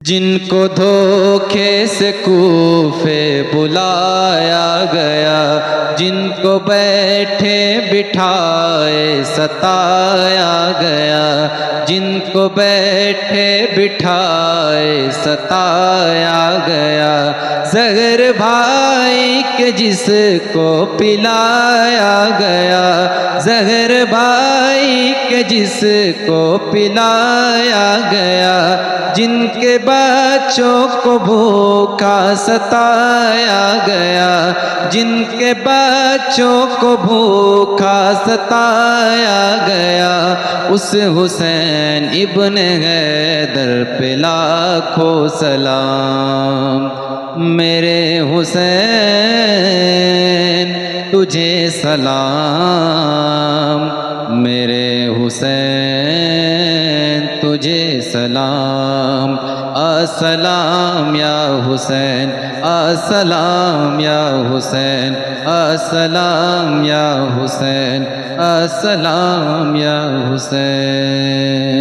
جن کو دھوکے سے کوفے بلایا گیا، جن کو بیٹھے بٹھائے ستایا گیا، جن کو بیٹھے بٹھائے ستایا گیا، زہر بھائی کے جس کو پلایا گیا، زہر بھائی کے جس کو پلایا گیا، جن کے بچوں کو بھوکا ستایا گیا، جن کے بچوں کو بھوکا ستایا گیا، اس حسین ابن حیدر پہ لاکھوں سلام۔ میرے حسین تجھے سلام، میرے حسین تجھے سلام۔ السلام یا حسین، السلام یا حسین، السلام یا حسین، السلام یا حسین۔